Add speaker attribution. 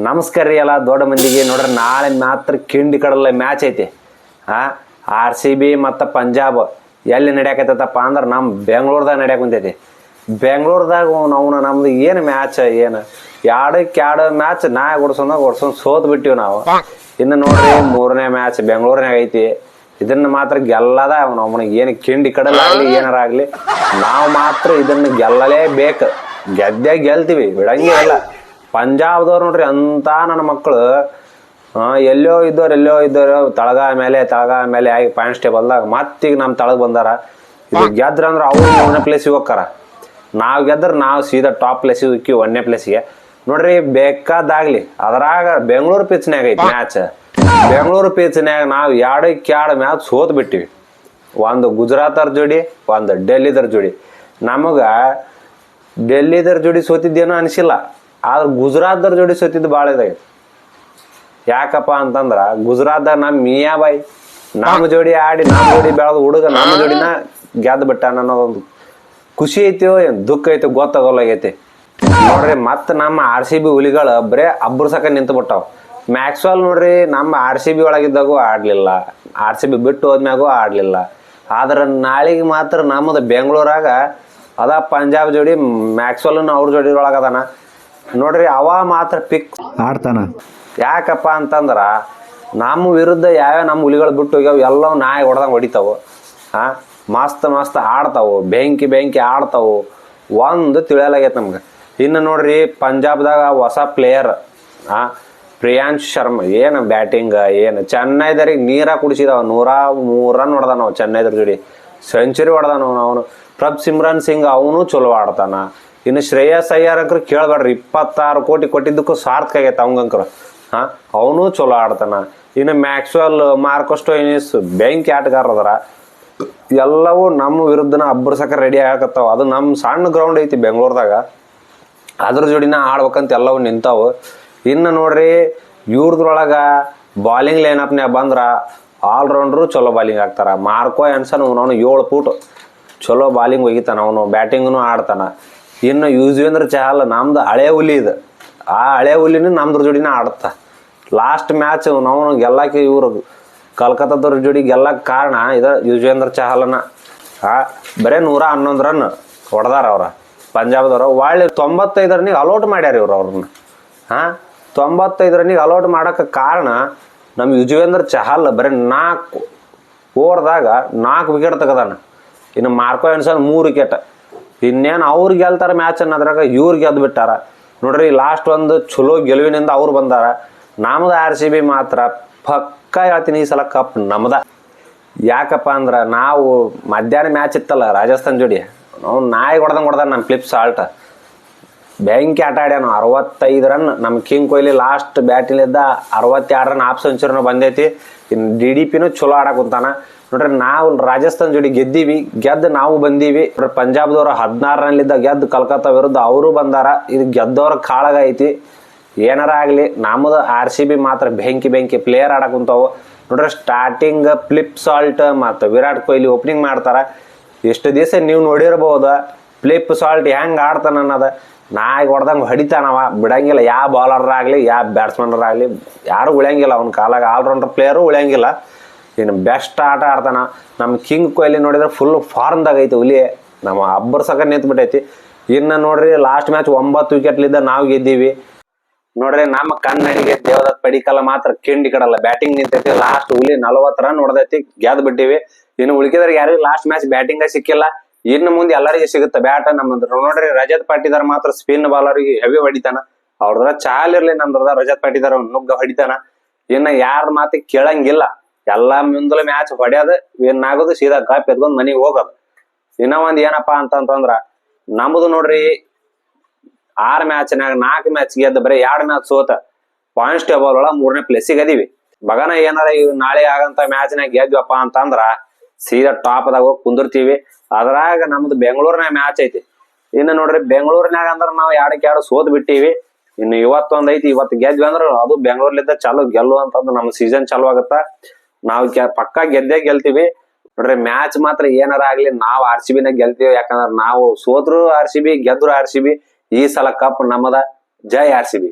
Speaker 1: ನಮಸ್ಕಾರ ರೀ ಎಲ್ಲ ದೊಡ್ಡ ಮಂದಿಗೆ. ನೋಡ್ರಿ ನಾಳೆ ಮಾತ್ರ ಕಿಂಡಿ ಕಡಲ ಮ್ಯಾಚ್ ಐತಿ. RCB ಮತ್ತು ಪಂಜಾಬ್ ಎಲ್ಲಿ ನಡೆಯಕತ್ತಪ್ಪ ಅಂದ್ರೆ ನಮ್ಮ ಬೆಂಗಳೂರದಾಗ ನಡೆಯಕ್ಕೆ ಕುಂತೈತಿ. ಬೆಂಗಳೂರದಾಗ ನಮ್ದು ಏನು ಮ್ಯಾಚ್ ಏನು ಎರಡು ಮ್ಯಾಚ್ ಓಡ್ಸೋದು ಸೋತ್ ಬಿಟ್ಟಿವಿ ನಾವು. ಇನ್ನು ನೋಡ್ರಿ ಮೂರನೇ ಮ್ಯಾಚ್ ಬೆಂಗಳೂರಿನಾಗ ಐತಿ. ಇದನ್ನ ಮಾತ್ರ ಗೆಲ್ಲದ ನಮ್ಮನಿಗೆ ಏನು ಕಿಂಡಿ ಕಡಲ ಆಗಲಿ ಏನಾರ ಆಗಲಿ ನಾವು ಮಾತ್ರ ಇದನ್ನ ಗೆಲ್ಲಲೇಬೇಕು. ಗೆಲ್ತೀವಿ, ಬಿಡಂಗೆ ಇಲ್ಲ. ಪಂಜಾಬ್ದವ್ರು ನೋಡ್ರಿ ಅಂತ ನನ್ನ ಮಕ್ಕಳು ಎಲ್ಲೋ ಇದ್ದವ್ರು ತಳಗ ಮೇಲೆ ಆಗಿ ಪಾಯಿಂಟ್ಸ್ ಟೇಬಲ್ದಾಗ ಮತ್ತೀಗ ನಮ್ಮ ತಳಗ ಬಂದಾರ. ಇದು ಗೆದ್ರ ಅಂದ್ರೆ ಅವ್ರು 1ನೇ ಪ್ಲೇಸಿಗೆ ಹೋಗ್ತಾರ. ನಾವು ಗೆದ್ರ ನಾವು ಸೀದಾ ಟಾಪ್ ಪ್ಲೇಸಿಗೆ ಹೋಗಿ 1ನೇ ಪ್ಲೇಸಿಗೆ. ನೋಡ್ರಿ ಬೇಕಾದಾಗ್ಲಿ ಅದ್ರಾಗ ಬೆಂಗಳೂರು ಪಿಚ್ನ್ಯಾಗ ಐತಿ ಮ್ಯಾಚ್. ಬೆಂಗಳೂರು ಪಿಚ್ನ್ಯಾಗ ನಾವು ಎರಡು ಮ್ಯಾಚ್ ಸೋತ್ ಬಿಟ್ಟಿವಿ. ಒಂದು ಗುಜರಾತರ ಜೋಡಿ, ಒಂದು ಡೆಲ್ಲಿದರ ಜೋಡಿ. ನಮಗ ಡೆಲ್ಲಿದರ ಜೋಡಿ ಸೋತಿದ್ದೇನೋ ಅನಿಸಿಲ್ಲ, ಆದ್ರೆ ಗುಜರಾತ್ದವ್ರ ಜೋಡಿ ಸೋತಿದ್ದು ಭಾಳ ಇದಾಗೈತಿ. ಯಾಕಪ್ಪ ಅಂತಂದ್ರ ಗುಜರಾತ್ದಾಗ ನಮ್ಮ ಮಿಯಾಬಾಯಿ ನಮ್ಮ ಜೋಡಿ ಆಡಿ ನಮ್ಮ ಜೋಡಿ ಬೆಳೆದು ಹುಡುಗ ನಮ್ಮ ಜೋಡಿನ ಗೆದ್ದು ಬಿಟ್ಟ ಅನ್ನೋದೊಂದು ಖುಷಿ ಐತಿಯೋ ಏನು ದುಃಖ ಐತಿ ಗೊತ್ತಾಗೋಲಾಗೈತಿ. ನೋಡ್ರಿ ಮತ್ತೆ ನಮ್ಮ RCB ಹುಲಿಗಳು ಬರೇ ಅಬ್ರಸಕ ನಿಂತು ಬಿಟ್ಟಾವ. ಮ್ಯಾಕ್ಸ್ವೆಲ್ ನೋಡ್ರಿ ನಮ್ಮ RCB ಒಳಗಿದ್ದಾಗೂ ಆಡ್ಲಿಲ್ಲ, RCB ಬಿಟ್ಟು ಹೋದ್ಮ್ಯಾಗೂ ಆಡ್ಲಿಲ್ಲ. ಆದ್ರೆ ನಾಳೆಗೆ ಮಾತ್ರ ನಮ್ಮದು ಬೆಂಗಳೂರಾಗ ಅದ ಪಂಜಾಬ್ ಜೋಡಿ ಮ್ಯಾಕ್ಸ್ವೆಲ್ನ ಅವ್ರ ಜೋಡಿ ಒಳಗದಾನ ನೋಡ್ರಿ. ಅವ ಮಾತ್ರ ಪಿಕ್
Speaker 2: ಆಡ್ತಾನ.
Speaker 1: ಯಾಕಪ್ಪ ಅಂತಂದ್ರ ನಮ್ಮ ವಿರುದ್ಧ ಯಾವ್ಯಾವ ನಮ್ಮ ಹುಲಿಗಳು ಬಿಟ್ಟು ಹೋಗ್ಯಾವ ಎಲ್ಲವೂ ನಾಯಿ ಹೊಡೆದಂಗೆ ಹೊಡಿತಾವು. ಮಸ್ತ್ ಆಡ್ತಾವು, ಬೆಂಕಿ ಆಡ್ತಾವು. ಒಂದು ತಿಳಿಯಲಾಗೈತೆ ನಮ್ಗೆ. ಇನ್ನು ನೋಡ್ರಿ ಪಂಜಾಬ್ದಾಗ ಹೊಸ ಪ್ಲೇಯರ್ ಪ್ರಿಯಾಂಶ್ ಶರ್ಮಾ ಏನು ಬ್ಯಾಟಿಂಗ್ ಏನು ಚೆನ್ನೈದರಿಗೆ ನೀರ ಕುಡಿಸಿದವ. 103 ರನ್ ಹೊಡೆದ ನಾವು ಚೆನ್ನೈದರ ಜೋಡಿ, ಸೆಂಚುರಿ ಹೊಡೆದಾನ ಅವನು. ಪ್ರಭ್ ಸಿಮ್ರನ್ ಸಿಂಗ್ ಅವನು ಚಲೋ ಆಡ್ತಾನ. ಇನ್ನು ಶ್ರೇಯಸ್ ಅಯ್ಯರ್ ಅಂಕರು ಕೇಳಬೇಡ್ರಿ, 26 ಕೋಟಿ ಕೊಟ್ಟಿದ್ದಕ್ಕೂ ಸಾರ್ಥಕ ಆಗೈತೆ ಅವಂಗಂಕರು. ಅವನು ಚಲೋ ಆಡ್ತಾನ. ಇನ್ನು ಮ್ಯಾಕ್ಸ್ವೆಲ್, ಮಾರ್ಕಸ್ ಸ್ಟೋಯಿನಿಸ್ ಬೆಂಕಿ ಆಟಗಾರದಾರ. ಎಲ್ಲವೂ ನಮ್ಮ ವಿರುದ್ಧನ ಅಬ್ಬರ್ಸಕ ರೆಡಿ ಆಗಕತ್ತಾವ. ಅದು ನಮ್ಮ ಸಣ್ಣ ಗ್ರೌಂಡ್ ಐತಿ ಬೆಂಗಳೂರದಾಗ, ಅದ್ರ ಜೋಡಿನ ಆಡ್ಬೇಕಂತ ಎಲ್ಲವೂ ನಿಂತಾವು. ಇನ್ನು ನೋಡ್ರಿ ಇವ್ರದ್ರೊಳಗ ಬಾಲಿಂಗ್ ಲೈನಪ್ನ್ಯಾಗ ಬಂದ್ರ ಆಲ್ರೌಂಡ್ರು ಚಲೋ ಬಾಲಿಂಗ್ ಆಗ್ತಾರ. ಮಾರ್ಕೋ ಆ್ಯನ್ಸನ್ ಅವನು 7 ಫೂಟ್ ಚಲೋ ಬಾಲಿಂಗ್ ಒಗಿತಾನ, ಅವನು ಬ್ಯಾಟಿಂಗ್ನು ಆಡ್ತಾನ. ಇನ್ನು ಯುಜ್ವೇಂದ್ರ ಚಹಲ್ ನಮ್ದು ಹಳೆ ಹುಲಿ ಇದು, ಆ ಹಳೆ ಹುಲಿನೂ ನಮ್ದ್ರ ಜೋಡಿನ ಆಡುತ್ತಾ. ಲಾಸ್ಟ್ ಮ್ಯಾಚ್ ನಾವು ಗೆಲ್ಲಕ್ಕೆ ಇವರು ಕಲ್ಕತ್ತಾದವ್ರ ಜೋಡಿ ಗೆಲ್ಲಕ್ಕೆ ಕಾರಣ ಇದು ಯುಜ್ವೇಂದ್ರ ಚಹಲನ. ಬರೀ 111 ರನ್ ಹೊಡೆದಾರ ಅವ್ರ ಪಂಜಾಬ್ದವ್ರು. ಒಳ್ಳೆ 95 ರನ್ನಿಗೆ ಅಲೌಟ್ ಮಾಡ್ಯಾರ ಇವ್ರು ಅವ್ರನ್ನ. 95 ರನ್ನಿಗೆ ಅಲೌಟ್ ಮಾಡೋಕ್ಕೆ ಕಾರಣ ನಮ್ಮ ಯುಜ್ವೇಂದ್ರ ಚಹಲ್ ಬರೀ 4 ಓವರ್ದಾಗ 4 ವಿಕೆಟ್ ತೆಗದಾನ. ಇನ್ನು ಮಾರ್ಕೋ ಆ್ಯನ್ಸನ್ 3 ವಿಕೆಟ್. ಇನ್ನೇನು ಅವ್ರು ಗೆಲ್ತಾರ ಮ್ಯಾಚ್ ಅನ್ನೋದ್ರಾಗ ಇವ್ರು ಗೆದ್ದು ಬಿಟ್ಟಾರ ನೋಡ್ರಿ. ಲಾಸ್ಟ್ ಒಂದು ಚಲೋ ಗೆಲುವಿನಿಂದ ಅವ್ರು ಬಂದಾರ. ನಮ್ದು RCB ಮಾತ್ರ ಪಕ್ಕ ಹೇಳ್ತೀನಿ ಈ ಸಲ ಕಪ್ ನಮ್ದ. ಯಾಕಪ್ಪ ಅಂದ್ರೆ ನಾವು ಮಧ್ಯಾಹ್ನ ಮ್ಯಾಚ್ ಇತ್ತಲ್ಲ ರಾಜಸ್ಥಾನ್ ಜೋಡಿ, ನಾವು ನಾಯಿ ಹೊಡೆದ ನಮ್ಮ ಫ್ಲಿಪ್ ಸಾಲ್ಟ್ ಬೆಂಕಿ ಆಟ ಆಡ್ಯಾನ. 65 ರನ್ ನಮ್ಮ ಕಿಂಗ್ ಕೊಹ್ಲಿ ಲಾಸ್ಟ್ ಬ್ಯಾಟಿಲಿದ್ದ 62 ರನ್ ಹಾಫ್ ಸೆಂಚುರಿನೂ ಬಂದೈತಿ. ಇನ್ನು DDPನೂ ಚಲೋ ಆಡಕ್ಕೆ ಕುಂತಾನ ನೋಡ್ರಿ. ನಾವು ರಾಜಸ್ಥಾನ್ ಜೋಡಿ ಗೆದ್ದು ನಾವು ಬಂದೀವಿ. ಪಂಜಾಬ್ದವ್ರು 16 ರನ್ಲಿದ್ದ ಗೆದ್ದು ಕಲ್ಕತ್ತಾ ವಿರುದ್ಧ ಅವರು ಬಂದಾರ. ಇದು ಗೆದ್ದವ್ರ ಕಾಳಗ ಐತಿ. ಏನಾರ ಆಗಲಿ ನಮ್ಮದು RCB ಮಾತ್ರ ಬೆಂಕಿ ಪ್ಲೇಯರ್ ಆಡಕ್ಕೆ ಕುಂತಾವು ನೋಡ್ರಿ. ಸ್ಟಾರ್ಟಿಂಗ್ ಫ್ಲಿಪ್ ಸಾಲ್ಟ್ ಮತ್ತು ವಿರಾಟ್ ಕೊಹ್ಲಿ ಓಪನಿಂಗ್ ಮಾಡ್ತಾರ. ಎಷ್ಟು ದಿವಸ ನೀವು ನೋಡಿರ್ಬೋದು ಫ್ಲಿಪ್ ಸಾಲ್ಟ್ ಹೆಂಗೆ ಆಡ್ತಾನ ಅನ್ನೋದು. ನಾಯಿ ಹೊಡೆದಂಗೆ ಹೊಡಿತಾನವ, ಬಿಡಂಗಿಲ್ಲ. ಯಾವ ಬೌಲರಾಗಲಿ ಯಾವ ಬ್ಯಾಟ್ಸ್ಮನ್ರಾಗಲಿ ಯಾರು ಉಳಿಯಂಗಿಲ್ಲ ಅವನ ಕಾಲಾಗ. ಆಲ್ರೌಂಡರ್ ಪ್ಲೇಯರು ಉಳಿಯಂಗಿಲ್ಲ. ಇನ್ನು ಬೆಸ್ಟ್ ಆಟ ಆಡ್ತಾನ. ನಮ್ಮ ಕಿಂಗ್ ಕೊಹ್ಲಿ ನೋಡಿದ್ರೆ ಫುಲ್ ಫಾರ್ಮ್ದಾಗ ಐತಿ ಹುಲಿ, ನಮ್ಮ ಅಬ್ಬರ್ಸಕ ನಿಂತ್ಬಿಟ್ಟೈತಿ. ಇನ್ನು ನೋಡ್ರಿ ಲಾಸ್ಟ್ ಮ್ಯಾಚ್ 9 ವಿಕೆಟ್ಲಿದ್ದ ನಾವು ಗೆದ್ದೀವಿ ನೋಡ್ರಿ. ನಮ್ಮ ಕನ್ನಡಿಗೆ ದೇವದತ್ ಪಡಿಕಲ್ಲ ಮಾತ್ರ ಕಿಂಡಿ ಕಡಲ್ಲ ಬ್ಯಾಟಿಂಗ್ ನಿಂತೈತಿ. ಲಾಸ್ಟ್ ಹುಲಿ 40 ರನ್ ಹೊಡೆದೈತಿ, ಗೆದ್ದು ಬಿಟ್ಟಿವಿ. ಇನ್ನು ಉಳಿಕಿದ್ರೆ ಯಾರಿಗೂ ಲಾಸ್ಟ್ ಮ್ಯಾಚ್ ಬ್ಯಾಟಿಂಗ್ ಸಿಕ್ಕಿಲ್ಲ. ಇನ್ನು ಮುಂದೆ ಎಲ್ಲರಿಗೆ ಸಿಗುತ್ತೆ ಬ್ಯಾಟ್. ನಮ್ಮಂದ್ರ ನೋಡ್ರಿ ರಜತ್ ಪಾಟಿದಾರ್ ಮಾತ್ರ ಸ್ಪಿನ್ ಬಾಲರಿಗೆ ಹೆವಿ ಹೊಡಿತಾನ. ಅವ್ರದ್ರ ಚಾಲ್ ಇರ್ಲಿ, ನಮ್ದ್ರದ ರಜತ್ ಪಾಟಿದಾರ್ ನುಗ್ಗ ಹೊಡಿತಾನ. ಇನ್ನು ಯಾರ ಮಾತಿ ಕೇಳಂಗಿಲ್ಲ. ಎಲ್ಲ ಮುಂದಲ ಮ್ಯಾಚ್ ಹೊಡ್ಯೋದು, ವಿನ್ ಆಗೋದು, ಸೀದಾ ಕಪ್ ಎತ್ಕೊಂಡ್ ಮನೆಗೆ ಹೋಗೋದು. ಇನ್ನ ಒಂದ್ ಏನಪ್ಪಾ ಅಂತಂದ್ರ ನಮ್ದು ನೋಡ್ರಿ 6 ಮ್ಯಾಚ್ನಾಗ 4 ಮ್ಯಾಚ್ ಗೆದ್ದ ಬರೀ 2 ಮ್ಯಾಚ್ ಸೋತ ಪಾಯಿಂಟ್ಸ್ ಟೇಬಲ್ ಒಳಗ 3ನೇ ಪ್ಲೇಸಿಗೆ ಅದೀವಿ. ಬಗನ ಏನಾರ ನಾಳೆ ಆಗಂತ ಮ್ಯಾಚ್ನಾಗ ಗೆದ್ವಪ್ಪ ಅಂತಂದ್ರ ಸೀದಾ ಟಾಪ್ದಾಗ ಹೋಗಿ ಕುಂದಿರ್ತೀವಿ. ಅದ್ರಾಗ ನಮ್ದು ಬೆಂಗಳೂರಿನಾಗ ಮ್ಯಾಚ್ ಐತಿ. ಇನ್ನು ನೋಡ್ರಿ ಬೆಂಗಳೂರಿನಾಗ ಅಂದ್ರ ನಾವು 2-2 ಸೋತ್ ಬಿಟ್ಟಿವಿ. ಇನ್ನು ಇವತ್ತೊಂದ್ ಐತಿ, ಇವತ್ತು ಗೆದ್ವಿ ಅಂದ್ರ ಅದು ಬೆಂಗಳೂರ್ಲಿದ್ದ ಚಾಲು ಗೆಲ್ಲುವಂತದ್ದು ನಮ್ಮ ಸೀಸನ್ ಚಾಲು ಆಗತ್ತ. ನಾವು ಪಕ್ಕಾ ಗೆಲ್ತೀವಿ ನೋಡ್ರಿ. ಮ್ಯಾಚ್ ಮಾತ್ರ ಏನಾರ ಆಗ್ಲಿ ನಾವು RCB ಗೆಲ್ತೀವಿ. ಯಾಕಂದ್ರ ನಾವು ಸೋತ್ರು RCB ಗೆದ್ರು RCB. ಈ ಸಲ ಕಪ್ ನಮ್ಮದ. ಜೈ RCB.